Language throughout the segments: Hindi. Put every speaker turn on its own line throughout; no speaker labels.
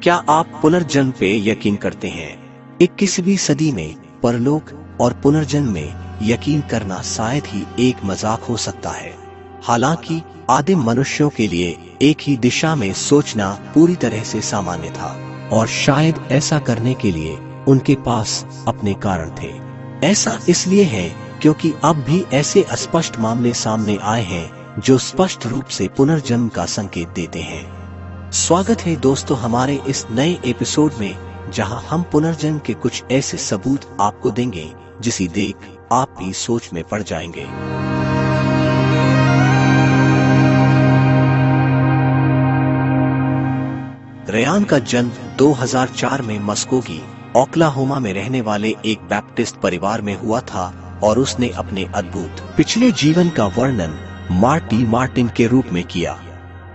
क्या आप पुनर्जन्म पे यकीन करते हैं? 21वीं सदी में परलोक और पुनर्जन्म में यकीन करना शायद ही एक मजाक हो सकता है। हालांकि आदिम मनुष्यों के लिए एक ही दिशा में सोचना पूरी तरह से सामान्य था, और शायद ऐसा करने के लिए उनके पास अपने कारण थे। ऐसा इसलिए है क्योंकि अब भी ऐसे अस्पष्ट मामले सामने आए हैं जो स्पष्ट रूप से पुनर्जन्म का संकेत देते हैं। स्वागत है दोस्तों हमारे इस नए एपिसोड में, जहां हम पुनर्जन्म के कुछ ऐसे सबूत आपको देंगे जिसे देख आप भी सोच में पड़ जाएंगे। रेयान का जन्म 2004 में मस्कोगी, ओक्लाहोमा में रहने वाले एक बैप्टिस्ट परिवार में हुआ था और उसने अपने अद्भुत पिछले जीवन का वर्णन मार्टी मार्टिन के रूप में किया।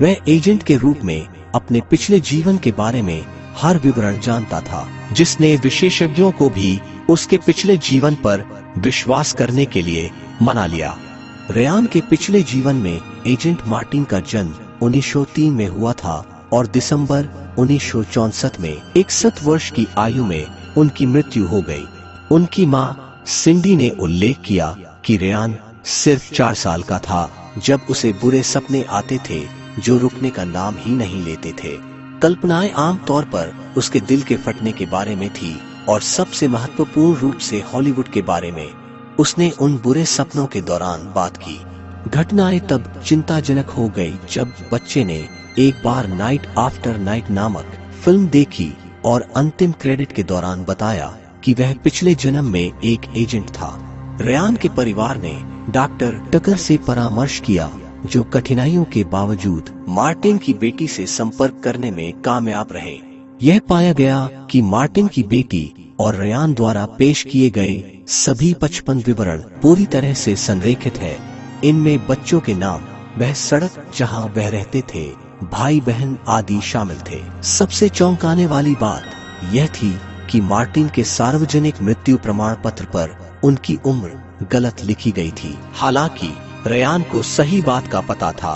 वह एजेंट के रूप में अपने पिछले जीवन के बारे में हर विवरण जानता था, जिसने विशेषज्ञों को भी उसके पिछले जीवन पर विश्वास करने के लिए मना लिया। रेयान के पिछले जीवन में एजेंट मार्टिन का जन्म 1903 में हुआ था और दिसंबर 1964 में 61 वर्ष की आयु में उनकी मृत्यु हो गई। उनकी मां सिंडी ने उल्लेख किया कि रेयान सिर्फ 4 साल का था जब उसे बुरे सपने आते थे जो रुकने का नाम ही नहीं लेते थे। कल्पनाएं आमतौर पर उसके दिल के फटने के बारे में थी और सबसे महत्वपूर्ण रूप से हॉलीवुड के बारे में। उसने उन बुरे सपनों के दौरान बात की। घटनाएं तब चिंताजनक हो गई जब बच्चे ने एक बार नाइट आफ्टर नाइट नामक फिल्म देखी और अंतिम क्रेडिट के दौरान बताया कि वह पिछले जन्म में एक एजेंट था। रेयान के परिवार ने डॉक्टर टकर से परामर्श किया, जो कठिनाइयों के बावजूद मार्टिन की बेटी से संपर्क करने में कामयाब रहे। यह पाया गया कि मार्टिन की बेटी और रेयान द्वारा पेश किए गए सभी 55 विवरण पूरी तरह से संरेखित है। इनमें बच्चों के नाम, वह सड़क जहां वह रहते थे, भाई बहन आदि शामिल थे। सबसे चौंकाने वाली बात यह थी कि मार्टिन के सार्वजनिक मृत्यु प्रमाण पत्र पर उनकी उम्र गलत लिखी गई थी। हालांकि रेयान को सही बात का पता था।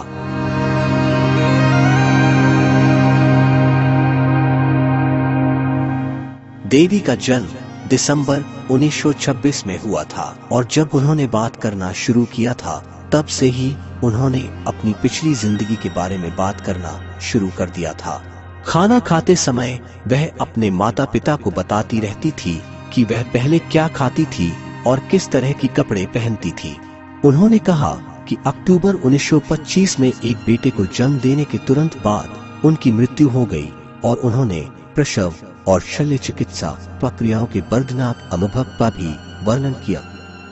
देवी का जन्म दिसंबर 1926 में हुआ था और जब उन्होंने बात करना शुरू किया था तब से ही उन्होंने अपनी पिछली जिंदगी के बारे में बात करना शुरू कर दिया था। खाना खाते समय वह अपने माता पिता को बताती रहती थी कि वह पहले क्या खाती थी और किस तरह की कपड़े पहनती थी। उन्होंने कहा कि अक्टूबर 1925 में एक बेटे को जन्म देने के तुरंत बाद उनकी मृत्यु हो गई और उन्होंने प्रसव और शल्य चिकित्सा प्रक्रियाओं के दर्दनाक अनुभव का भी वर्णन किया।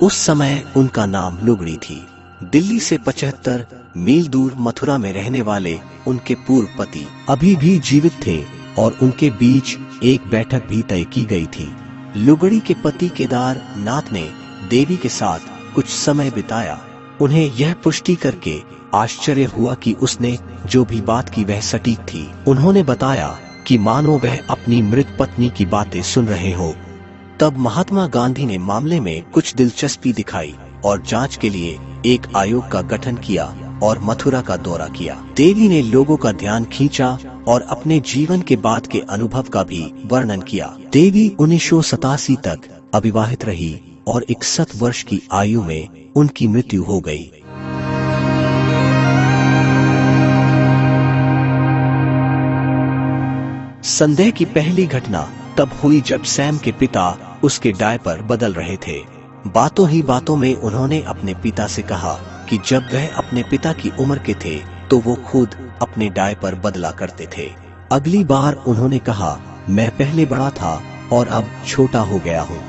उस समय उनका नाम लुगड़ी थी। दिल्ली से 75 मील दूर मथुरा में रहने वाले उनके पूर्व पति अभी भी जीवित थे और उनके बीच एक बैठक भी तय की गई थी। लुगड़ी के पति केदार नाथ ने देवी के साथ कुछ समय बिताया। उन्हें यह पुष्टि करके आश्चर्य हुआ कि उसने जो भी बात की वह सटीक थी। उन्होंने बताया कि मानो वह अपनी मृत पत्नी की बातें सुन रहे हो। तब महात्मा गांधी ने मामले में कुछ दिलचस्पी दिखाई और जांच के लिए एक आयोग का गठन किया और मथुरा का दौरा किया। देवी ने लोगों का ध्यान खींचा और अपने जीवन के बाद के अनुभव का भी वर्णन किया। देवी 1987 तक अविवाहित रही और 61 वर्ष की आयु में उनकी मृत्यु हो गई। संदेह की पहली घटना तब हुई जब सैम के पिता उसके डायपर बदल रहे थे। बातों ही बातों में उन्होंने अपने पिता से कहा कि जब वह अपने पिता की उम्र के थे तो वो खुद अपने डायपर बदला करते थे। अगली बार उन्होंने कहा, मैं पहले बड़ा था और अब छोटा हो गया हूँ।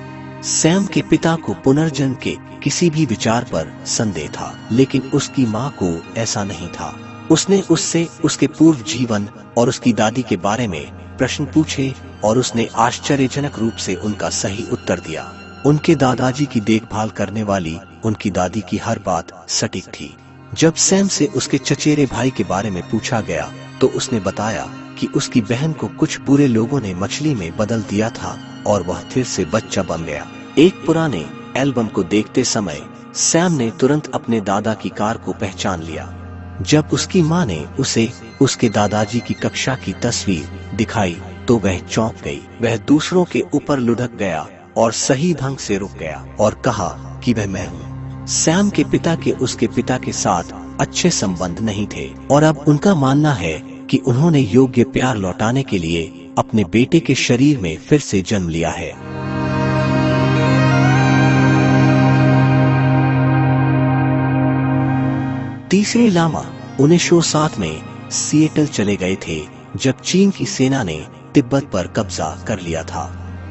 सैम के पिता को पुनर्जन्म के किसी भी विचार पर संदेह था, लेकिन उसकी मां को ऐसा नहीं था। उसने उससे उसके पूर्व जीवन और उसकी दादी के बारे में प्रश्न पूछे और उसने आश्चर्यजनक रूप से उनका सही उत्तर दिया। उनके दादाजी की देखभाल करने वाली उनकी दादी की हर बात सटीक थी। जब सैम से उसके चचेरे भाई के बारे में पूछा गया तो उसने बताया कि उसकी बहन को कुछ बुरे लोगों ने मछली में बदल दिया था और वह फिर से बच्चा बन गया। एक पुराने एल्बम को देखते समय सैम ने तुरंत अपने दादा की कार को पहचान लिया। जब उसकी मां ने उसे उसके दादाजी की कक्षा की तस्वीर दिखाई तो वह चौंक गई। वह दूसरों के ऊपर लुढ़क गया और सही ढंग से रुक गया और कहा कि वह मैं हूँ। सैम के पिता के उसके पिता के साथ अच्छे संबंध नहीं थे और अब उनका मानना है कि उन्होंने योग्य प्यार लौटाने के लिए अपने बेटे के शरीर में फिर से जन्म लिया है। तीसरे लामा 1907 में सिएटल चले गए थे जब चीन की सेना ने तिब्बत पर कब्जा कर लिया था।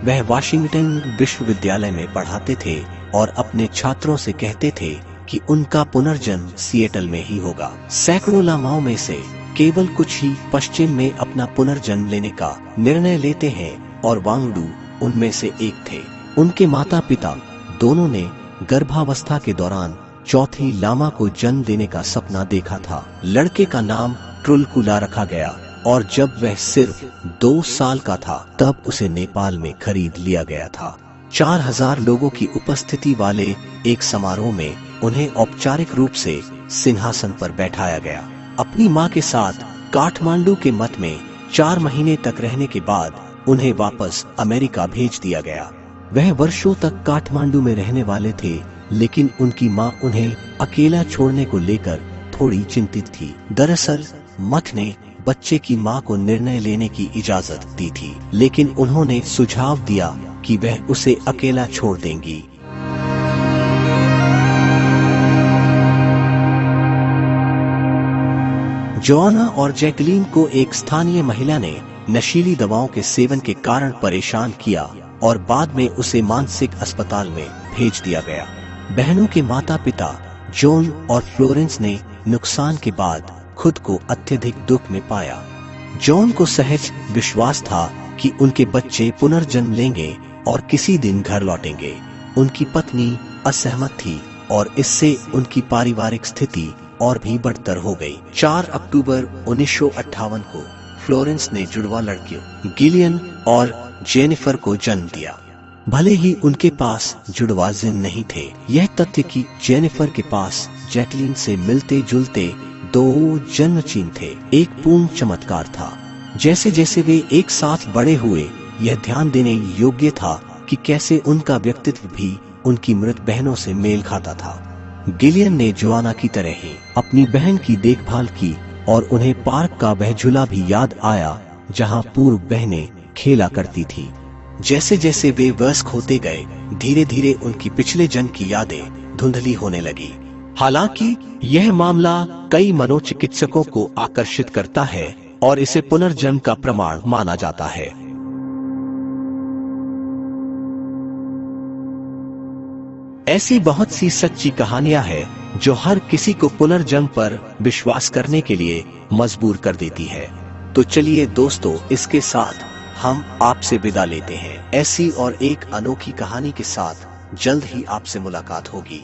वह वाशिंगटन विश्वविद्यालय में पढ़ाते थे और अपने छात्रों से कहते थे कि उनका पुनर्जन्म सिएटल में ही होगा। सैकड़ों लामाओं में से केवल कुछ ही पश्चिम में अपना पुनर्जन्म लेने का निर्णय लेते हैं और वांगडू उनमें से एक थे। उनके माता पिता दोनों ने गर्भावस्था के दौरान चौथी लामा को जन्म देने का सपना देखा था। लड़के का नाम ट्रुलकुला रखा गया और जब वह सिर्फ 2 साल का था तब उसे नेपाल में खरीद लिया गया था। 4000 लोगों की उपस्थिति वाले एक समारोह में उन्हें औपचारिक रूप से सिंहासन पर बैठाया गया। अपनी मां के साथ काठमांडू के मठ में 4 महीने तक रहने के बाद उन्हें वापस अमेरिका भेज दिया गया। वह वर्षों तक काठमांडू में रहने वाले थे, लेकिन उनकी मां उन्हें अकेला छोड़ने को लेकर थोड़ी चिंतित थी। दरअसल मठ ने बच्चे की मां को निर्णय लेने की इजाजत दी थी, लेकिन उन्होंने सुझाव दिया कि वह उसे अकेला छोड़ देंगी। जोआना और जैकलीन को एक स्थानीय महिला ने नशीली दवाओं के सेवन के कारण परेशान किया और बाद में उसे मानसिक अस्पताल में भेज दिया गया। बहनों के माता पिता जॉन और फ्लोरेंस ने नुकसान के बाद खुद को अत्यधिक दुख में पाया। जॉन को सहज विश्वास था कि उनके बच्चे पुनर्जन्म लेंगे और किसी दिन घर लौटेंगे। उनकी पत्नी असहमत थी और इससे उनकी पारिवारिक स्थिति और भी बदतर हो गई। 4 अक्टूबर 1958 को फ्लोरेंस ने जुड़वा लड़कियों गिलियन और जेनिफर को जन्म दिया। भले ही उनके पास जुड़वा जिन नहीं थे, यह तथ्य कि जेनिफर के पास जैकलीन से मिलते जुलते 2 जन्म चिन्ह थे एक पूर्ण चमत्कार था। जैसे जैसे वे एक साथ बड़े हुए, यह ध्यान देने योग्य था कि कैसे उनका व्यक्तित्व भी उनकी मृत बहनों से मेल खाता था। गिलियन ने जोआना की तरह ही अपनी बहन की देखभाल की और उन्हें पार्क का वह झूला भी याद आया जहां पूर्व बहनें खेला करती थी। जैसे जैसे वे वयस्क होते गए, धीरे धीरे उनकी पिछले जन्म की यादें धुंधली होने लगी। हालांकि यह मामला कई मनोचिकित्सकों को आकर्षित करता है और इसे पुनर्जन्म का प्रमाण माना जाता है। ऐसी बहुत सी सच्ची कहानियां हैं जो हर किसी को पुनर्जन्म पर विश्वास करने के लिए मजबूर कर देती है। तो चलिए दोस्तों, इसके साथ हम आपसे विदा लेते हैं। ऐसी और एक अनोखी कहानी के साथ जल्द ही आपसे मुलाकात होगी।